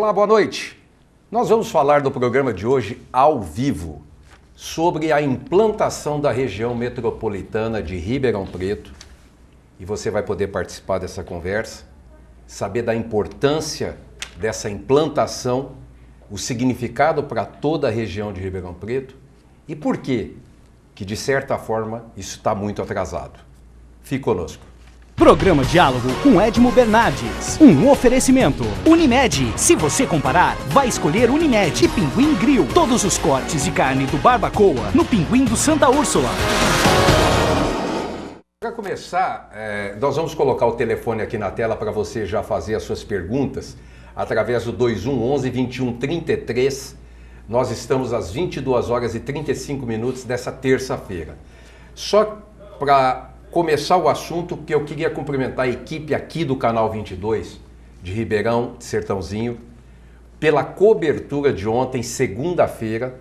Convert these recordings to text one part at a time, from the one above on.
Olá, boa noite. Nós vamos falar do programa de hoje ao vivo sobre a implantação da região metropolitana de Ribeirão Preto. E você vai poder participar dessa conversa, saber da importância dessa implantação, o significado para toda a região de Ribeirão Preto e por que, de certa forma, isso está muito atrasado. Fique conosco. Programa Diálogo com Edmo Bernardes. Um oferecimento. Unimed. Se você comparar, vai escolher Unimed e Pinguim Grill. Todos os cortes de carne do Barbacoa no Pinguim do Santa Úrsula. Para começar, nós vamos colocar o telefone aqui na tela para você já fazer as suas perguntas através do 2111-2133. Nós estamos às 22 horas e 35 minutos dessa terça-feira. Só para começar o assunto, que eu queria cumprimentar a equipe aqui do Canal 22, de Ribeirão, de Sertãozinho, pela cobertura de ontem, segunda-feira,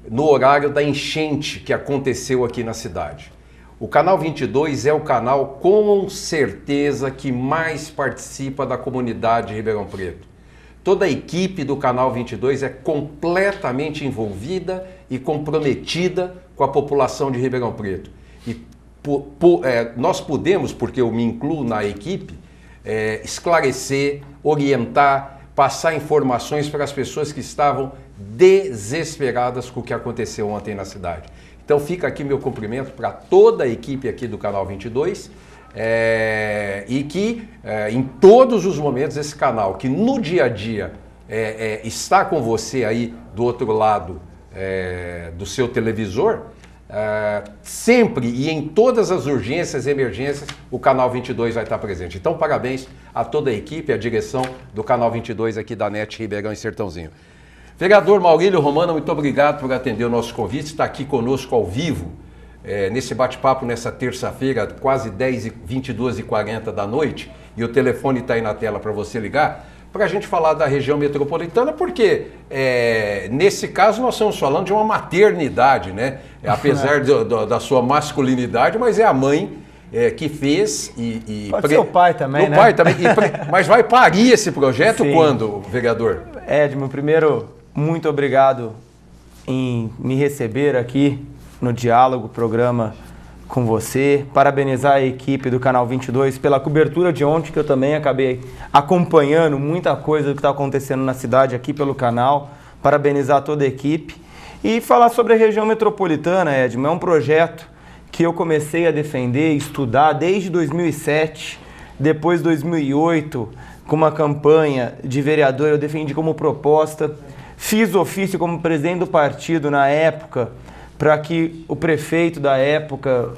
no horário da enchente que aconteceu aqui na cidade. O Canal 22 é o canal, com certeza, que mais participa da comunidade de Ribeirão Preto. Toda a equipe do Canal 22 é completamente envolvida e comprometida com a população de Ribeirão Preto. E nós podemos, porque eu me incluo na equipe, esclarecer, orientar, passar informações para as pessoas que estavam desesperadas com o que aconteceu ontem na cidade. Então fica aqui meu cumprimento para toda a equipe aqui do Canal 22 e que em todos os momentos esse canal, que no dia a dia está com você aí do outro lado do seu televisor, sempre e em todas as urgências e emergências, o Canal 22 vai estar presente. Então, parabéns a toda a equipe, a direção do Canal 22 aqui da NET Ribeirão e Sertãozinho. Vereador Maurílio Romano, muito obrigado por atender o nosso convite, está aqui conosco ao vivo, nesse bate-papo, nessa terça-feira, quase 22h40 da noite, e o telefone está aí na tela para você ligar, para a gente falar da região metropolitana, porque nesse caso nós estamos falando de uma maternidade, né? Apesar da sua masculinidade, mas é a mãe que fez e pode ser o pai também, né? O pai também. Mas vai parir esse projeto quando, vereador? Edmo, primeiro, muito obrigado em me receber aqui no Diálogo, programa com você, parabenizar a equipe do Canal 22 pela cobertura de ontem, que eu também acabei acompanhando muita coisa do que está acontecendo na cidade aqui pelo canal, parabenizar toda a equipe e falar sobre a região metropolitana, Edmo. É um projeto que eu comecei a defender, estudar desde 2007, depois 2008, com uma campanha de vereador, eu defendi como proposta, fiz ofício como presidente do partido na época, para que o prefeito da época,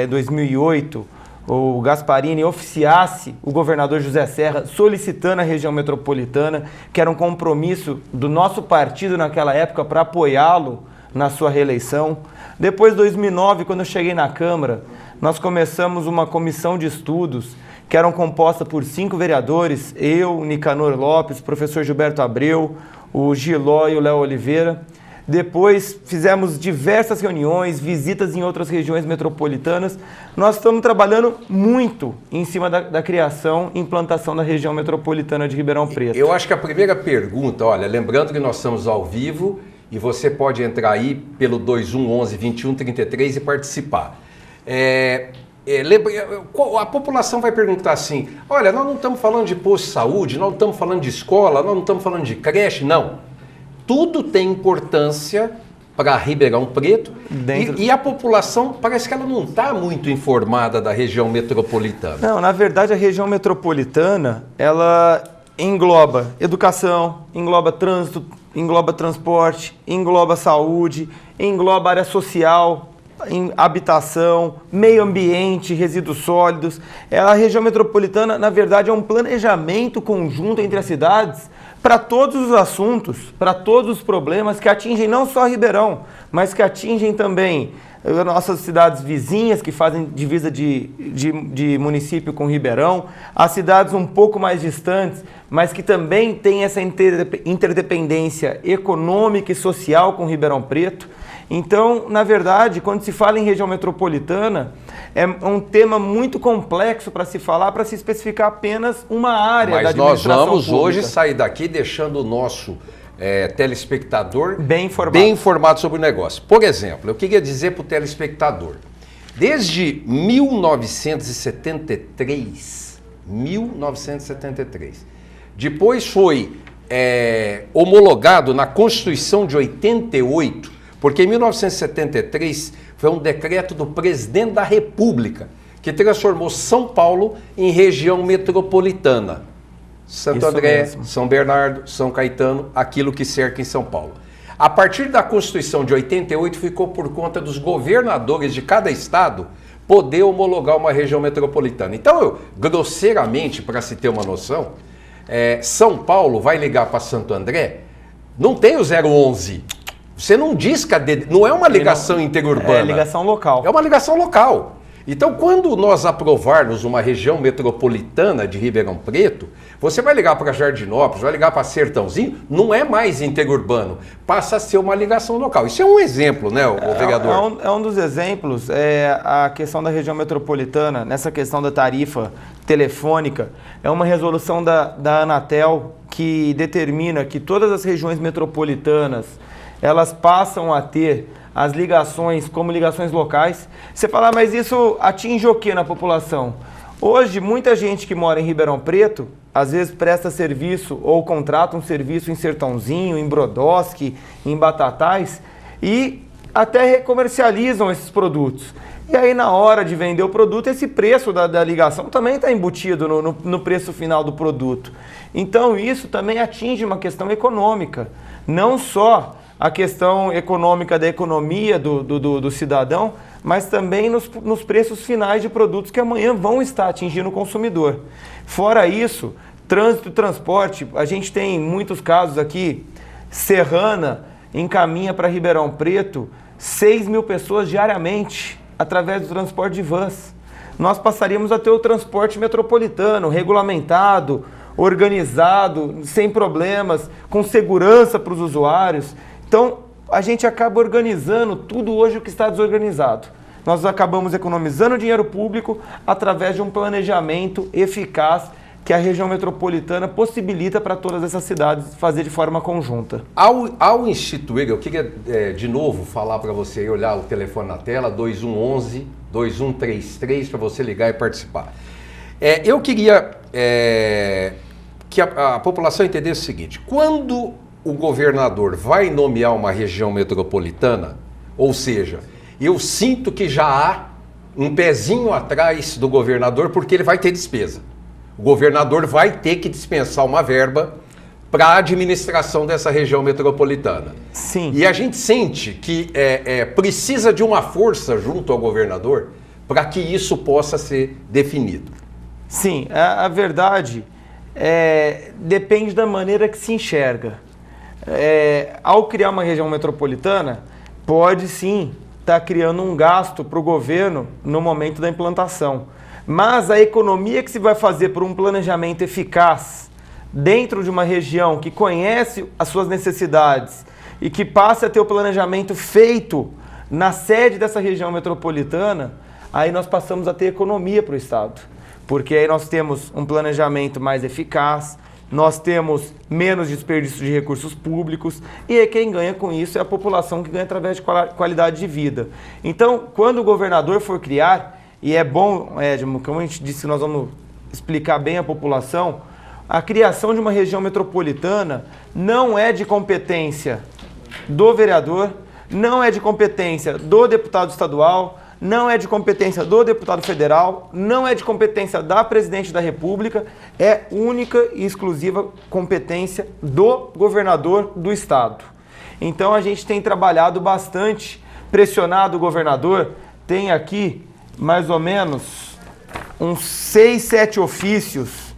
2008, o Gasparini, oficiasse o governador José Serra, solicitando a região metropolitana, que era um compromisso do nosso partido naquela época para apoiá-lo na sua reeleição. Depois, 2009, quando eu cheguei na Câmara, nós começamos uma comissão de estudos que eram composta por 5 vereadores, eu, Nicanor Lopes, o professor Gilberto Abreu, o Giló e o Léo Oliveira. Depois fizemos diversas reuniões, visitas em outras regiões metropolitanas. Nós estamos trabalhando muito em cima da criação e implantação da região metropolitana de Ribeirão Preto. Eu acho que a primeira pergunta, olha, lembrando que nós estamos ao vivo e você pode entrar aí pelo 2111-2133 e participar. A população vai perguntar assim, olha, nós não estamos falando de posto de saúde, nós não estamos falando de escola, nós não estamos falando de creche, não. Tudo tem importância para Ribeirão Preto e a população parece que ela não está muito informada da região metropolitana. Não, na verdade a região metropolitana ela engloba educação, engloba trânsito, engloba transporte, engloba saúde, engloba área social, habitação, meio ambiente, resíduos sólidos. A região metropolitana, na verdade, é um planejamento conjunto entre as cidades para todos os assuntos, para todos os problemas que atingem não só Ribeirão, mas que atingem também nossas cidades vizinhas que fazem divisa de município com Ribeirão, as cidades um pouco mais distantes, mas que também têm essa interdependência econômica e social com Ribeirão Preto. Então, na verdade, quando se fala em região metropolitana, é um tema muito complexo para se falar, para se especificar apenas uma área da administração pública. Mas nós vamos hoje sair daqui deixando o nosso telespectador bem informado sobre o negócio. Por exemplo, eu queria dizer para o telespectador, desde 1973, depois foi homologado na Constituição de 88, porque em 1973 foi um decreto do presidente da República que transformou São Paulo em região metropolitana. Santo André, São Bernardo, São Caetano, aquilo que cerca em São Paulo. A partir da Constituição de 88 ficou por conta dos governadores de cada estado poder homologar uma região metropolitana. Então, grosseiramente, para se ter uma noção, São Paulo vai ligar para Santo André, não tem o 011. Você não disca, não é uma ligação interurbana. É ligação local. É uma ligação local. Então, quando nós aprovarmos uma região metropolitana de Ribeirão Preto, você vai ligar para Jardinópolis, vai ligar para Sertãozinho, não é mais interurbano, passa a ser uma ligação local. Isso é um exemplo, né, o vereador? É um dos exemplos, a questão da região metropolitana, nessa questão da tarifa telefônica, é uma resolução da Anatel que determina que todas as regiões metropolitanas, elas passam a ter as ligações como ligações locais. Você fala, mas isso atinge o que na população? Hoje, muita gente que mora em Ribeirão Preto, às vezes presta serviço ou contrata um serviço em Sertãozinho, em Brodowski, em Batatais, e até comercializam esses produtos. E aí, na hora de vender o produto, esse preço da ligação também está embutido no preço final do produto. Então, isso também atinge uma questão econômica, não só a questão econômica da economia do cidadão, mas também nos preços finais de produtos que amanhã vão estar atingindo o consumidor. Fora isso, trânsito e transporte, a gente tem muitos casos aqui, Serrana encaminha para Ribeirão Preto 6 mil pessoas diariamente através do transporte de vans. Nós passaríamos a ter o transporte metropolitano, regulamentado, organizado, sem problemas, com segurança para os usuários. Então, a gente acaba organizando tudo hoje o que está desorganizado. Nós acabamos economizando dinheiro público através de um planejamento eficaz que a região metropolitana possibilita para todas essas cidades fazer de forma conjunta. Ao instituir, eu queria de novo falar para você olhar o telefone na tela, 2111-2133, para você ligar e participar. Eu queria que a população entendesse o seguinte, quando o governador vai nomear uma região metropolitana, ou seja, eu sinto que já há um pezinho atrás do governador porque ele vai ter despesa. O governador vai ter que dispensar uma verba para a administração dessa região metropolitana. Sim. E a gente sente que precisa de uma força junto ao governador para que isso possa ser definido. Sim, a verdade depende da maneira que se enxerga. Ao criar uma região metropolitana, pode sim estar criando um gasto para o governo no momento da implantação. Mas a economia que se vai fazer por um planejamento eficaz dentro de uma região que conhece as suas necessidades e que passe a ter o planejamento feito na sede dessa região metropolitana, aí nós passamos a ter economia para o Estado. Porque aí nós temos um planejamento mais eficaz, nós temos menos desperdício de recursos públicos e aí quem ganha com isso é a população que ganha através de qualidade de vida. Então, quando o governador for criar, e é bom, Edmo, como a gente disse, nós vamos explicar bem à população, a criação de uma região metropolitana não é de competência do vereador, não é de competência do deputado estadual, não é de competência do deputado federal, não é de competência da presidente da República, é única e exclusiva competência do governador do estado. Então a gente tem trabalhado bastante, pressionado o governador, tem aqui mais ou menos uns 6, 7 ofícios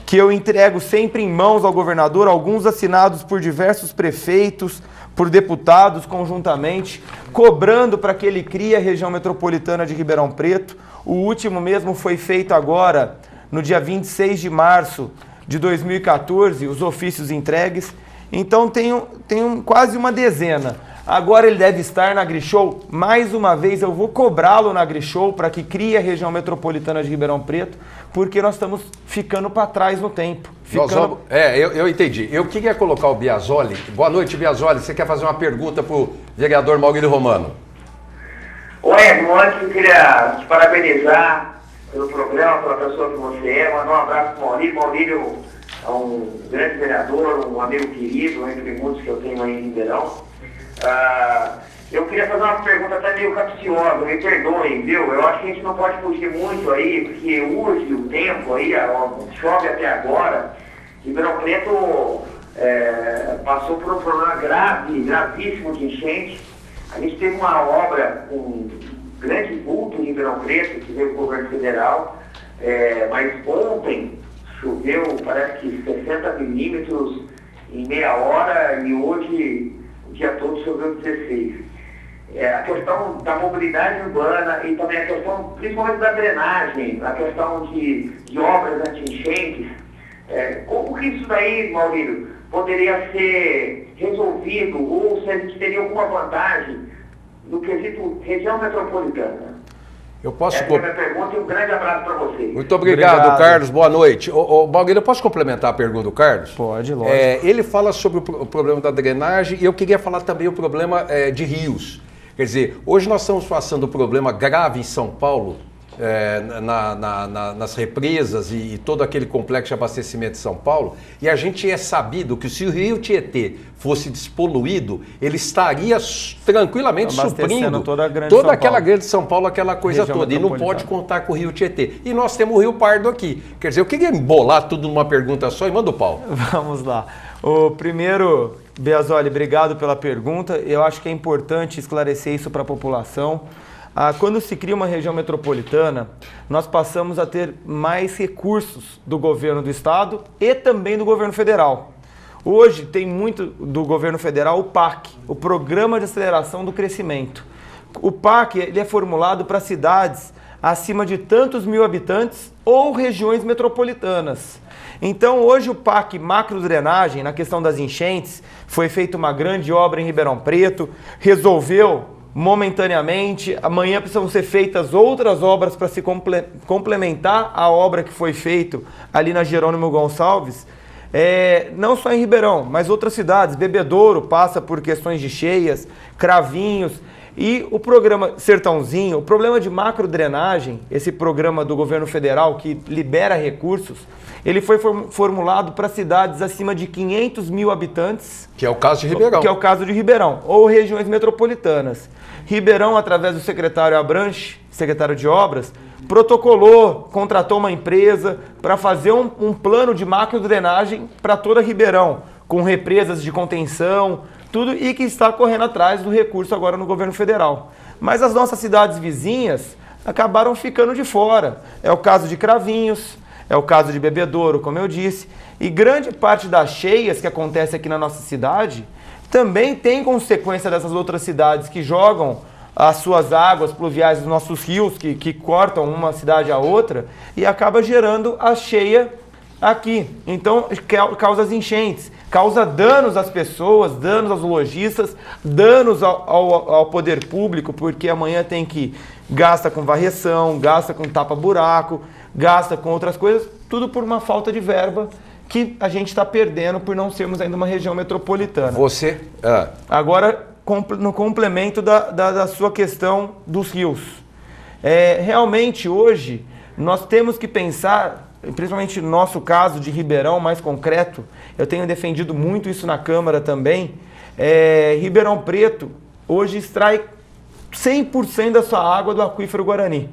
que eu entrego sempre em mãos ao governador, alguns assinados por diversos prefeitos, por deputados conjuntamente, cobrando para que ele crie a região metropolitana de Ribeirão Preto. O último mesmo foi feito agora, no dia 26 de março de 2014, os ofícios entregues. Então tem quase uma dezena. Agora ele deve estar na AgriShow. Mais uma vez eu vou cobrá-lo na AgriShow para que crie a região metropolitana de Ribeirão Preto, porque nós estamos ficando para trás no tempo. Eu entendi. Eu queria colocar o Biasoli. Boa noite, Biasoli. Você quer fazer uma pergunta para o vereador Maurílio Romano? Oi, antes eu queria te parabenizar pelo programa, pela pessoa que você é. Mandar um abraço para o Maurílio. Maurílio é um grande vereador, um amigo querido, entre muitos que eu tenho aí em Ribeirão. Eu queria fazer uma pergunta até meio capciosa, me perdoem, viu? Eu acho que a gente não pode fugir muito aí, porque hoje o tempo aí, chove até agora. Ribeirão Preto passou por um problema gravíssimo de enchente. A gente teve uma obra com grande vulto em Ribeirão Preto, que veio do governo federal, mas ontem choveu, parece que 60 milímetros em meia hora, e hoje o dia todo choveu 16. A questão da mobilidade urbana e também a questão, principalmente da drenagem, a questão de obras anti-enchentes, como que isso daí, Maurílio, poderia ser resolvido, ou se a gente teria alguma vantagem no quesito região metropolitana? Eu posso... Essa é a minha pergunta, e um grande abraço para vocês. Muito obrigado, Carlos. Boa noite. Maurílio, eu posso complementar a pergunta do Carlos? Pode, lógico. Ele fala sobre o problema da drenagem, e eu queria falar também o problema de rios. Quer dizer, hoje nós estamos passando um problema grave em São Paulo, nas represas e todo aquele complexo de abastecimento de São Paulo, e a gente é sabido que se o Rio Tietê fosse despoluído, ele estaria tranquilamente suprindo toda aquela grande São Paulo, aquela coisa toda, e não pode contar com o Rio Tietê. E nós temos o Rio Pardo aqui. Quer dizer, eu queria embolar tudo numa pergunta só e manda o pau. Vamos lá. O primeiro, Biasoli, obrigado pela pergunta. Eu acho que é importante esclarecer isso para a população. Quando se cria uma região metropolitana, nós passamos a ter mais recursos do governo do estado e também do governo federal. Hoje tem muito do governo federal o PAC, o Programa de Aceleração do Crescimento. O PAC ele é formulado para cidades acima de tantos mil habitantes ou regiões metropolitanas. Então hoje o PAC macrodrenagem, na questão das enchentes, foi feita uma grande obra em Ribeirão Preto, resolveu momentaneamente, amanhã precisam ser feitas outras obras para se complementar a obra que foi feita ali na Jerônimo Gonçalves, não só em Ribeirão, mas outras cidades. Bebedouro passa por questões de cheias, Cravinhos, e o programa Sertãozinho, o problema de macrodrenagem, esse programa do governo federal que libera recursos, ele foi formulado para cidades acima de 500 mil habitantes. Que é o caso de Ribeirão. Que é o caso de Ribeirão, ou regiões metropolitanas. Ribeirão, através do secretário Abranche, secretário de Obras, protocolou, contratou uma empresa para fazer um plano de macrodrenagem para toda Ribeirão, com represas de contenção, tudo, e que está correndo atrás do recurso agora no governo federal. Mas as nossas cidades vizinhas acabaram ficando de fora. É o caso de Cravinhos, é o caso de Bebedouro, como eu disse, e grande parte das cheias que acontece aqui na nossa cidade também tem consequência dessas outras cidades que jogam as suas águas pluviais dos nossos rios, que cortam uma cidade a outra, e acaba gerando a cheia aqui. Então, causa as enchentes, causa danos às pessoas, danos aos lojistas, danos ao poder público, porque amanhã tem que gasta com varreção, gasta com tapa-buraco, gasta com outras coisas, tudo por uma falta de verba que a gente está perdendo por não sermos ainda uma região metropolitana. Você... Agora, no complemento da sua questão dos rios. Realmente, hoje, nós temos que pensar, principalmente no nosso caso de Ribeirão, mais concreto, eu tenho defendido muito isso na Câmara também, Ribeirão Preto hoje extrai 100% da sua água do aquífero Guarani.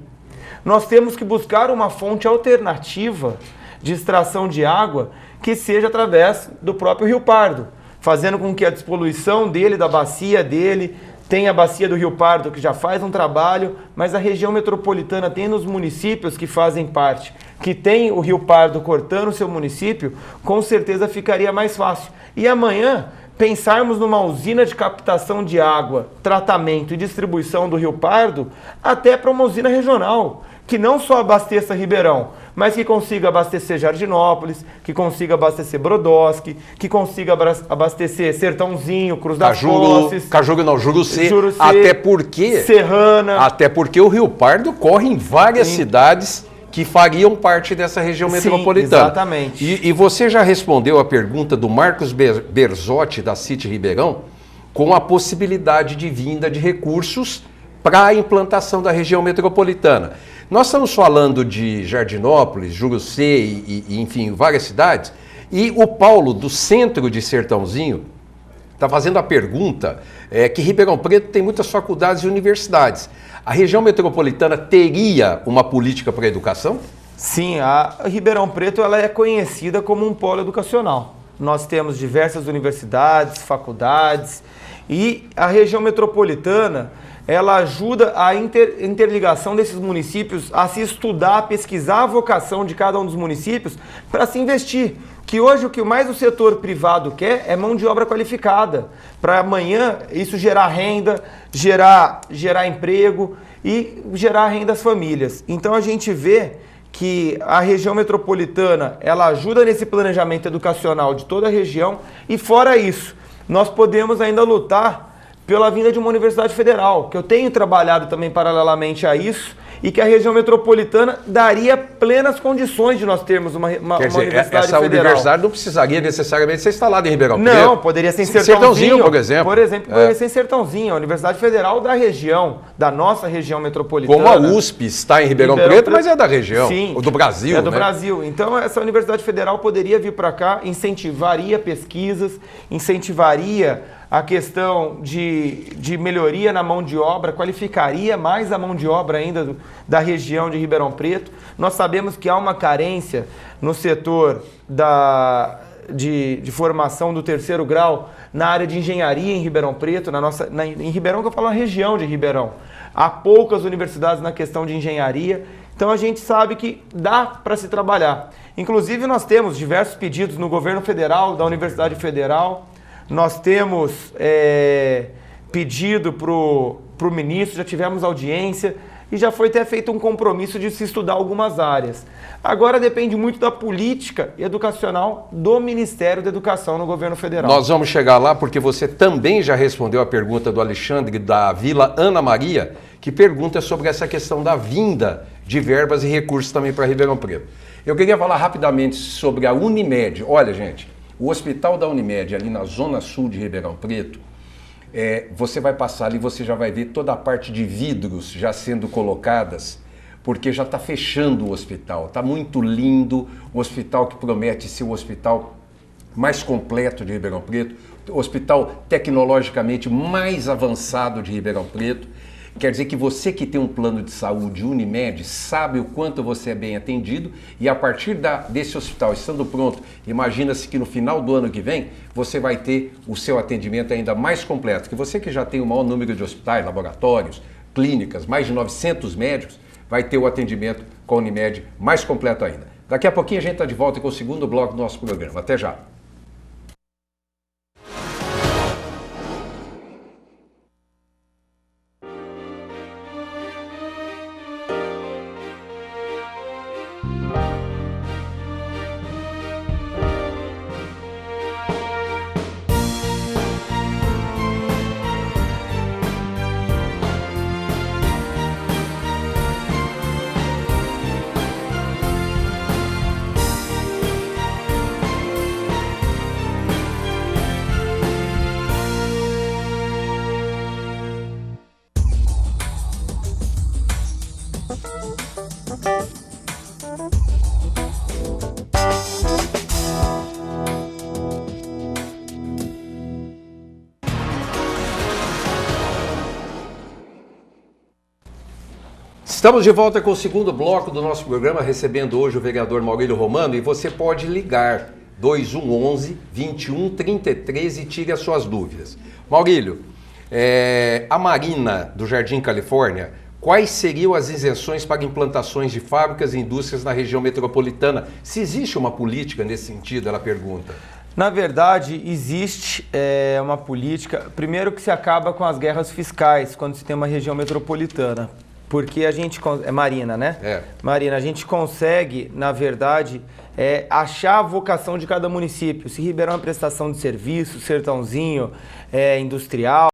Nós temos que buscar uma fonte alternativa de extração de água que seja através do próprio Rio Pardo, fazendo com que a despoluição dele, da bacia dele, tem a bacia do Rio Pardo que já faz um trabalho, mas a região metropolitana tem nos municípios que fazem parte, que tem o Rio Pardo cortando o seu município, com certeza ficaria mais fácil. E amanhã pensarmos numa usina de captação de água, tratamento e distribuição do Rio Pardo, até para uma usina regional, que não só abasteça Ribeirão, mas que consiga abastecer Jardinópolis, que consiga abastecer Brodowski, que consiga abastecer Sertãozinho, Cruz das Posses, Jurucê, Jurucê, Serrana. Até porque o Rio Pardo corre em várias cidades que fariam parte dessa região metropolitana. Exatamente. E você já respondeu a pergunta do Marcos Berzotti, da City Ribeirão, com a possibilidade de vinda de recursos para a implantação da região metropolitana. Nós estamos falando de Jardinópolis, Jurucê e enfim, várias cidades, e o Paulo, do centro de Sertãozinho, está fazendo a pergunta que Ribeirão Preto tem muitas faculdades e universidades. A região metropolitana teria uma política para a educação? Sim, a Ribeirão Preto ela é conhecida como um polo educacional. Nós temos diversas universidades, faculdades, e a região metropolitana ela ajuda a interligação desses municípios a se estudar, a pesquisar a vocação de cada um dos municípios para se investir. Que hoje o que mais o setor privado quer é mão de obra qualificada, para amanhã isso gerar renda, gerar emprego e gerar renda às famílias. Então a gente vê que a região metropolitana ela ajuda nesse planejamento educacional de toda a região e fora isso, nós podemos ainda lutar pela vinda de uma universidade federal, que eu tenho trabalhado também paralelamente a isso, e que a região metropolitana daria plenas condições de nós termos uma universidade essa federal. Universidade não precisaria necessariamente ser instalada em Ribeirão Preto. Não, poderia ser em Sertãozinho, por exemplo. Por exemplo, poderia ser em Sertãozinho, a Universidade Federal da região, da nossa região metropolitana. Como a USP está em Ribeirão Preto, mas é da região, sim, do Brasil. É do Brasil. Então, essa Universidade Federal poderia vir para cá, incentivaria pesquisas, incentivaria a questão de melhoria na mão de obra, qualificaria mais a mão de obra ainda da região de Ribeirão Preto. Nós sabemos que há uma carência no setor de formação do terceiro grau na área de engenharia em Ribeirão Preto, em Ribeirão, que eu falo na região de Ribeirão. Há poucas universidades na questão de engenharia, então a gente sabe que dá para se trabalhar. Inclusive nós temos diversos pedidos no governo federal, da Universidade Federal. Nós temos pedido para o ministro, já tivemos audiência e já foi até feito um compromisso de se estudar algumas áreas. Agora depende muito da política educacional do Ministério da Educação no governo federal. Nós vamos chegar lá porque você também já respondeu a pergunta do Alexandre da Vila Ana Maria, que pergunta sobre essa questão da vinda de verbas e recursos também para Ribeirão Preto. Eu queria falar rapidamente sobre a Unimed. Olha, gente, o hospital da Unimed, ali na zona sul de Ribeirão Preto, você vai passar ali, você já vai ver toda a parte de vidros já sendo colocadas, porque já está fechando o hospital. Está muito lindo, o hospital que promete ser o hospital mais completo de Ribeirão Preto, o hospital tecnologicamente mais avançado de Ribeirão Preto. Quer dizer que você que tem um plano de saúde Unimed sabe o quanto você é bem atendido e a partir desse hospital estando pronto, imagina-se que no final do ano que vem você vai ter o seu atendimento ainda mais completo. Que você que já tem o maior número de hospitais, laboratórios, clínicas, mais de 900 médicos, vai ter o atendimento com a Unimed mais completo ainda. Daqui a pouquinho a gente está de volta com o segundo bloco do nosso programa. Até já! Estamos de volta com o segundo bloco do nosso programa, recebendo hoje o vereador Maurílio Romano, e você pode ligar 2111-2133 e tire as suas dúvidas. Maurílio, a Marina do Jardim Califórnia, quais seriam as isenções para implantações de fábricas e indústrias na região metropolitana? Se existe uma política nesse sentido, ela pergunta. Na verdade, existe uma política, primeiro que se acaba com as guerras fiscais, quando se tem uma região metropolitana, porque a gente, Marina, né? Marina, a gente consegue, na verdade, achar a vocação de cada município. Se Ribeirão é prestação de serviço, Sertãozinho é industrial,